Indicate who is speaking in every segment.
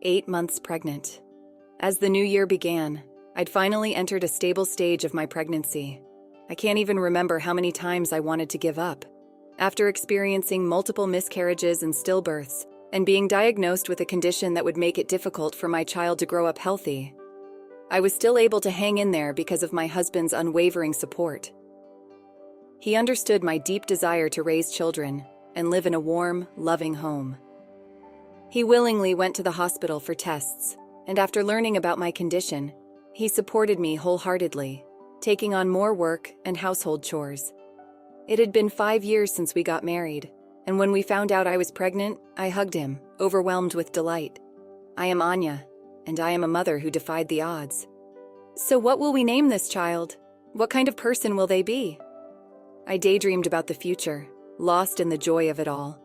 Speaker 1: 8 months pregnant. As the new year began, I'd finally entered a stable stage of my pregnancy. I can't even remember how many times I wanted to give up. After experiencing multiple miscarriages and stillbirths, and being diagnosed with a condition that would make it difficult for my child to grow up healthy, I was still able to hang in there because of my husband's unwavering support. He understood my deep desire to raise children and live in a warm, loving home. He willingly went to the hospital for tests, and after learning about my condition, he supported me wholeheartedly, taking on more work and household chores. It had been 5 years since we got married, and when we found out I was pregnant, I hugged him, overwhelmed with delight. I am Anya, and I am a mother who defied the odds. So what will we name this child? What kind of person will they be? I daydreamed about the future, lost in the joy of it all.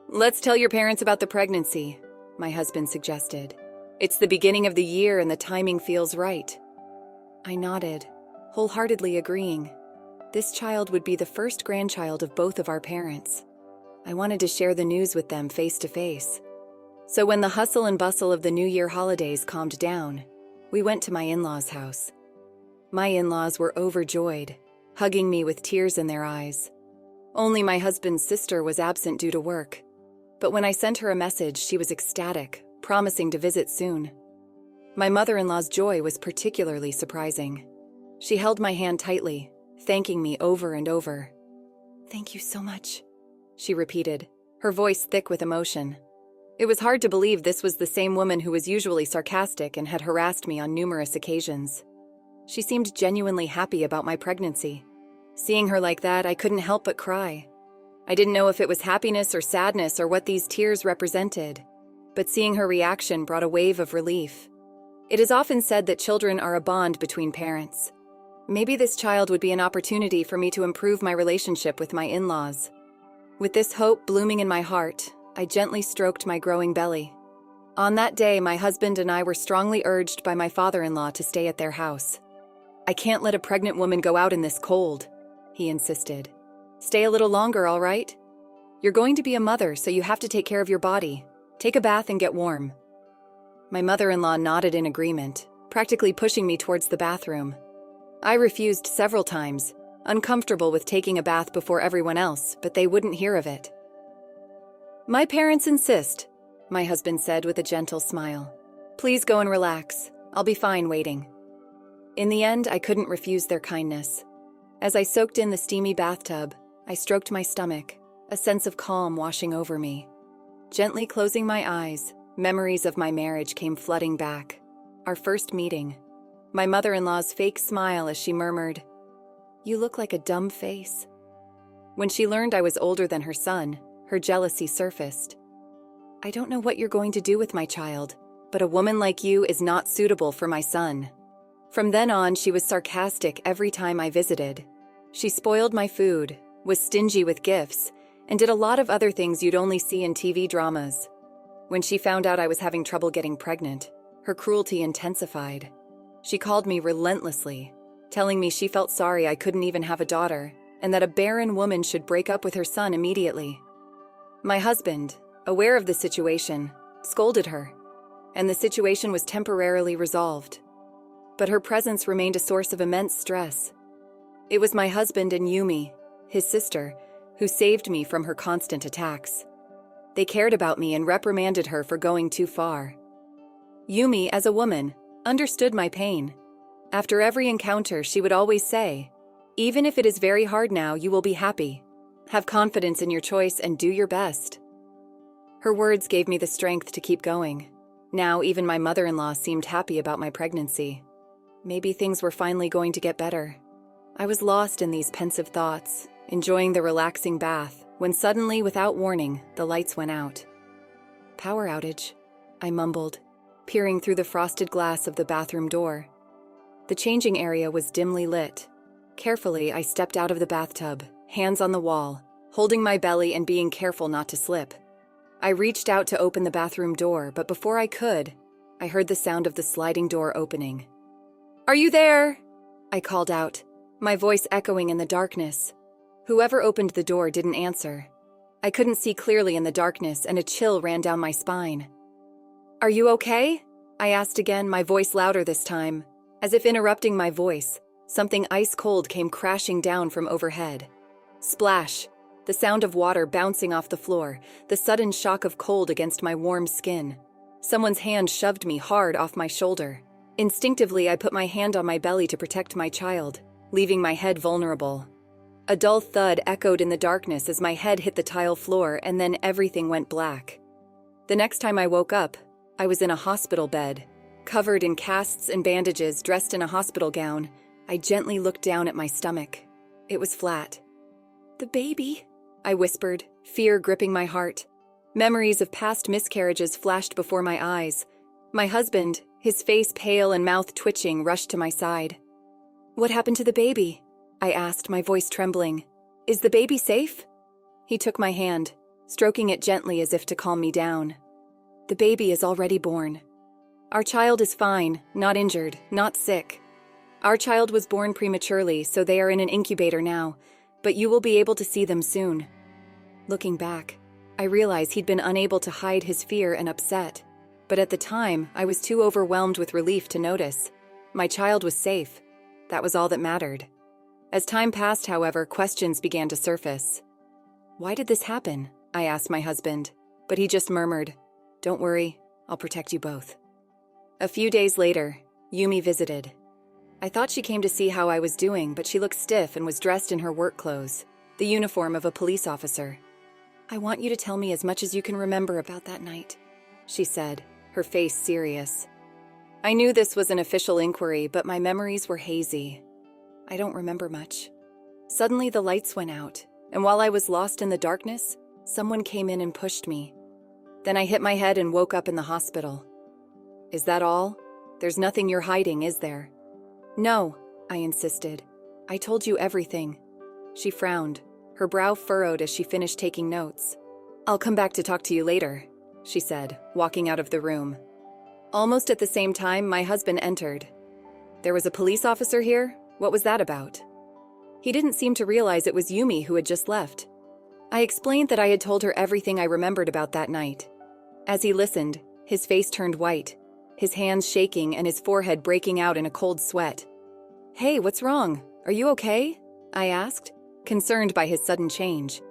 Speaker 1: Let's tell your parents about the pregnancy, my husband suggested. It's the beginning of the year and the timing feels right. I nodded, wholeheartedly agreeing. This child would be the first grandchild of both of our parents. I wanted to share the news with them face to face. So when the hustle and bustle of the New Year holidays calmed down, we went to my in-laws' house. My in-laws were overjoyed, hugging me with tears in their eyes. Only my husband's sister was absent due to work. But when I sent her a message, she was ecstatic, promising to visit soon. My mother-in-law's joy was particularly surprising. She held my hand tightly, thanking me over and over. "Thank you so much," she repeated, her voice thick with emotion. It was hard to believe this was the same woman who was usually sarcastic and had harassed me on numerous occasions. She seemed genuinely happy about my pregnancy. Seeing her like that, I couldn't help but cry. I didn't know if it was happiness or sadness or what these tears represented, but seeing her reaction brought a wave of relief. It is often said that children are a bond between parents. Maybe this child would be an opportunity for me to improve my relationship with my in-laws. With this hope blooming in my heart, I gently stroked my growing belly. On that day, my husband and I were strongly urged by my father-in-law to stay at their house. "I can't let a pregnant woman go out in this cold," he insisted. "Stay a little longer, all right? You're going to be a mother, so you have to take care of your body. Take a bath and get warm." My mother-in-law nodded in agreement, practically pushing me towards the bathroom. I refused several times, uncomfortable with taking a bath before everyone else, but they wouldn't hear of it. "My parents insist," my husband said with a gentle smile. "Please go and relax. I'll be fine waiting." In the end, I couldn't refuse their kindness. As I soaked in the steamy bathtub, I stroked my stomach, a sense of calm washing over me. Gently closing my eyes, memories of my marriage came flooding back. Our first meeting. My mother-in-law's fake smile as she murmured, "You look like a dumb face." When she learned I was older than her son, her jealousy surfaced. "I don't know what you're going to do with my child, but a woman like you is not suitable for my son." From then on, she was sarcastic every time I visited. She spoiled my food, was stingy with gifts, and did a lot of other things you'd only see in TV dramas. When she found out I was having trouble getting pregnant, her cruelty intensified. She called me relentlessly, telling me she felt sorry I couldn't even have a daughter, and that a barren woman should break up with her son immediately. My husband, aware of the situation, scolded her, and the situation was temporarily resolved. But her presence remained a source of immense stress. It was my husband and Yumi, his sister, who saved me from her constant attacks. They cared about me and reprimanded her for going too far. Yumi, as a woman, understood my pain. After every encounter, she would always say, "Even if it is very hard now, you will be happy. Have confidence in your choice and do your best." Her words gave me the strength to keep going. Now, even my mother-in-law seemed happy about my pregnancy. Maybe things were finally going to get better. I was lost in these pensive thoughts, enjoying the relaxing bath, when suddenly, without warning, the lights went out. "Power outage," I mumbled, peering through the frosted glass of the bathroom door. The changing area was dimly lit. Carefully, I stepped out of the bathtub, hands on the wall, holding my belly and being careful not to slip. I reached out to open the bathroom door, but before I could, I heard the sound of the sliding door opening. "Are you there?" I called out, my voice echoing in the darkness. Whoever opened the door didn't answer. I couldn't see clearly in the darkness, and a chill ran down my spine. Are you okay? I asked again, my voice louder this time. As if interrupting my voice, something ice cold came crashing down from overhead. Splash! The sound of water bouncing off the floor, the sudden shock of cold against my warm skin. Someone's hand shoved me hard off my shoulder. Instinctively, I put my hand on my belly to protect my child, leaving my head vulnerable. A dull thud echoed in the darkness as my head hit the tile floor, and then everything went black. The next time I woke up, I was in a hospital bed. Covered in casts and bandages, dressed in a hospital gown, I gently looked down at my stomach. It was flat. "The baby," I whispered, fear gripping my heart. Memories of past miscarriages flashed before my eyes. My husband, his face pale and mouth twitching, rushed to my side. "What happened to the baby?" I asked, my voice trembling. "Is the baby safe?" He took my hand, stroking it gently as if to calm me down. "The baby is already born. Our child is fine, not injured, not sick. Our child was born prematurely, so they are in an incubator now, but you will be able to see them soon." Looking back, I realized he'd been unable to hide his fear and upset. But at the time, I was too overwhelmed with relief to notice. My child was safe. That was all that mattered. As time passed, however, questions began to surface. "Why did this happen?" I asked my husband, but he just murmured, "Don't worry, I'll protect you both." A few days later, Yumi visited. I thought she came to see how I was doing, but she looked stiff and was dressed in her work clothes, the uniform of a police officer. "I want you to tell me as much as you can remember about that night," she said, her face serious. I knew this was an official inquiry, but my memories were hazy. I don't remember much. Suddenly the lights went out, and while I was lost in the darkness, someone came in and pushed me. Then I hit my head and woke up in the hospital. "Is that all? There's nothing you're hiding, is there?" "No," I insisted. "I told you everything." She frowned, her brow furrowed as she finished taking notes. "I'll come back to talk to you later," she said, walking out of the room. Almost at the same time, my husband entered. "There was a police officer here? What was that about?" He didn't seem to realize it was Yumi who had just left. I explained that I had told her everything I remembered about that night. As he listened, his face turned white, his hands shaking and his forehead breaking out in a cold sweat. "Hey, what's wrong? Are you okay?" I asked, concerned by his sudden change.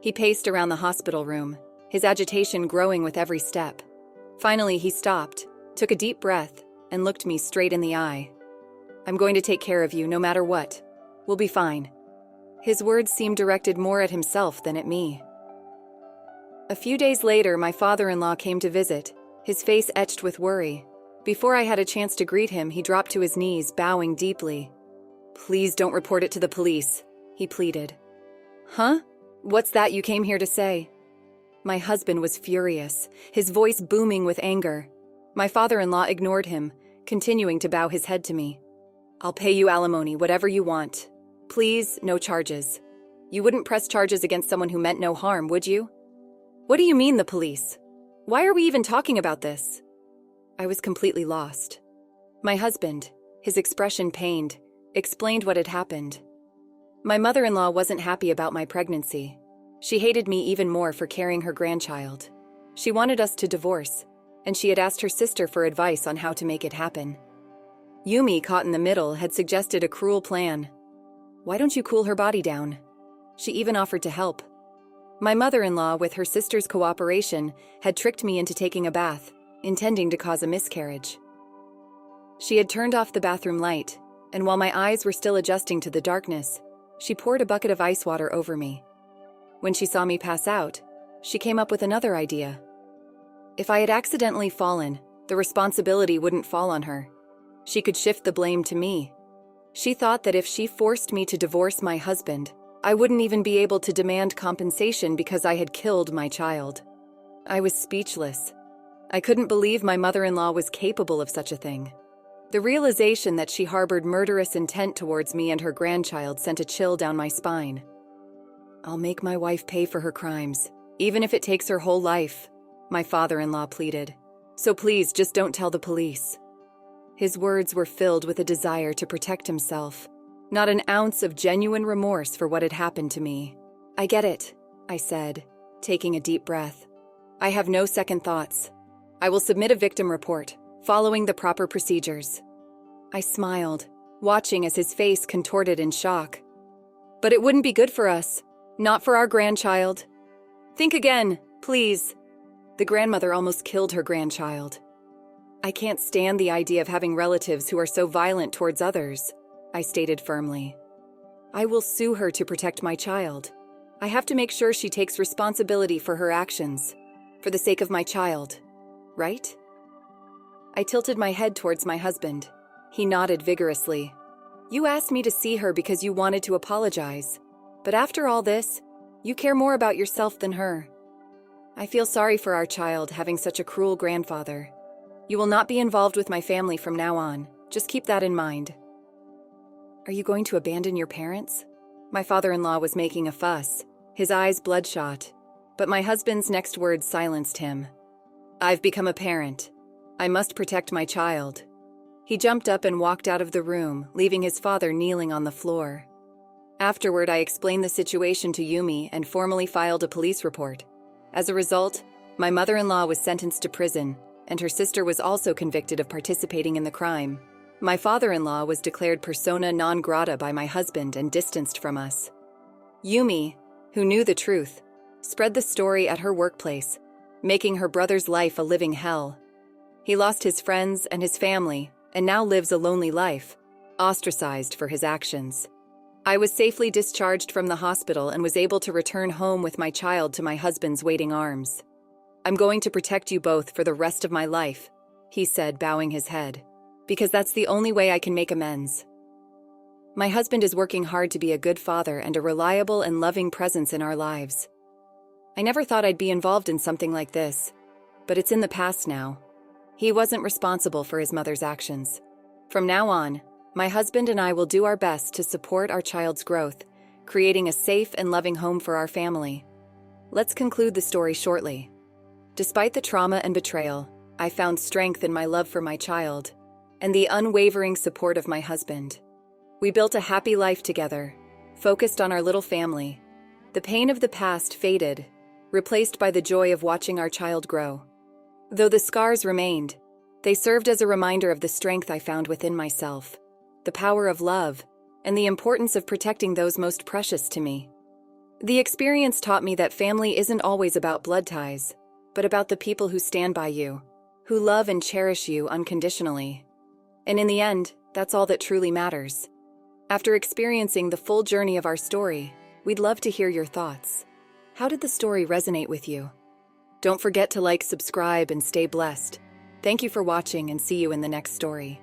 Speaker 1: He paced around the hospital room, his agitation growing with every step. Finally, he stopped, took a deep breath, and looked me straight in the eye. "I'm going to take care of you, no matter what. We'll be fine." His words seemed directed more at himself than at me. A few days later, my father-in-law came to visit, his face etched with worry. Before I had a chance to greet him, he dropped to his knees, bowing deeply. "Please don't report it to the police," he pleaded. "Huh? What's that you came here to say?" My husband was furious, his voice booming with anger. My father-in-law ignored him, continuing to bow his head to me. "I'll pay you alimony, whatever you want. Please, no charges. You wouldn't press charges against someone who meant no harm, would you?" "What do you mean, the police? Why are we even talking about this?" I was completely lost. My husband, his expression pained, explained what had happened. My mother-in-law wasn't happy about my pregnancy. She hated me even more for carrying her grandchild. She wanted us to divorce, and she had asked her sister for advice on how to make it happen. Yumi, caught in the middle, had suggested a cruel plan. "Why don't you cool her body down?" She even offered to help. My mother-in-law, with her sister's cooperation, had tricked me into taking a bath, intending to cause a miscarriage. She had turned off the bathroom light, and while my eyes were still adjusting to the darkness, she poured a bucket of ice water over me. When she saw me pass out, she came up with another idea. If I had accidentally fallen, the responsibility wouldn't fall on her. She could shift the blame to me. She thought that if she forced me to divorce my husband, I wouldn't even be able to demand compensation because I had killed my child. I was speechless. I couldn't believe my mother-in-law was capable of such a thing. The realization that she harbored murderous intent towards me and her grandchild sent a chill down my spine. "I'll make my wife pay for her crimes, even if it takes her whole life," my father-in-law pleaded. "So please, just don't tell the police." His words were filled with a desire to protect himself, not an ounce of genuine remorse for what had happened to me. "I get it," I said, taking a deep breath. "I have no second thoughts. I will submit a victim report, following the proper procedures. I smiled, watching as his face contorted in shock. But it wouldn't be good for us. Not for our grandchild. Think again, please. The grandmother almost killed her grandchild. I can't stand the idea of having relatives who are so violent towards others, I stated firmly. I will sue her to protect my child. I have to make sure she takes responsibility for her actions, for the sake of my child, right? I tilted my head towards my husband. He nodded vigorously. You asked me to see her because you wanted to apologize. But after all this, you care more about yourself than her. I feel sorry for our child having such a cruel grandfather. You will not be involved with my family from now on. Just keep that in mind. Are you going to abandon your parents? My father-in-law was making a fuss, his eyes bloodshot. But my husband's next words silenced him. I've become a parent. I must protect my child. He jumped up and walked out of the room, leaving his father kneeling on the floor. Afterward, I explained the situation to Yumi and formally filed a police report. As a result, my mother-in-law was sentenced to prison, and her sister was also convicted of participating in the crime. My father-in-law was declared persona non grata by my husband and distanced from us. Yumi, who knew the truth, spread the story at her workplace, making her brother's life a living hell. He lost his friends and his family, and now lives a lonely life, ostracized for his actions. I was safely discharged from the hospital and was able to return home with my child to my husband's waiting arms. I'm going to protect you both for the rest of my life, he said, bowing his head, because that's the only way I can make amends. My husband is working hard to be a good father and a reliable and loving presence in our lives. I never thought I'd be involved in something like this, but it's in the past now. He wasn't responsible for his mother's actions. From now on, my husband and I will do our best to support our child's growth, creating a safe and loving home for our family. Let's conclude the story shortly. Despite the trauma and betrayal, I found strength in my love for my child and the unwavering support of my husband. We built a happy life together, focused on our little family. The pain of the past faded, replaced by the joy of watching our child grow. Though the scars remained, they served as a reminder of the strength I found within myself, the power of love, and the importance of protecting those most precious to me. The experience taught me that family isn't always about blood ties, but about the people who stand by you, who love and cherish you unconditionally. And in the end, that's all that truly matters. After experiencing the full journey of our story, we'd love to hear your thoughts. How did the story resonate with you? Don't forget to like, subscribe, and stay blessed. Thank you for watching, and see you in the next story.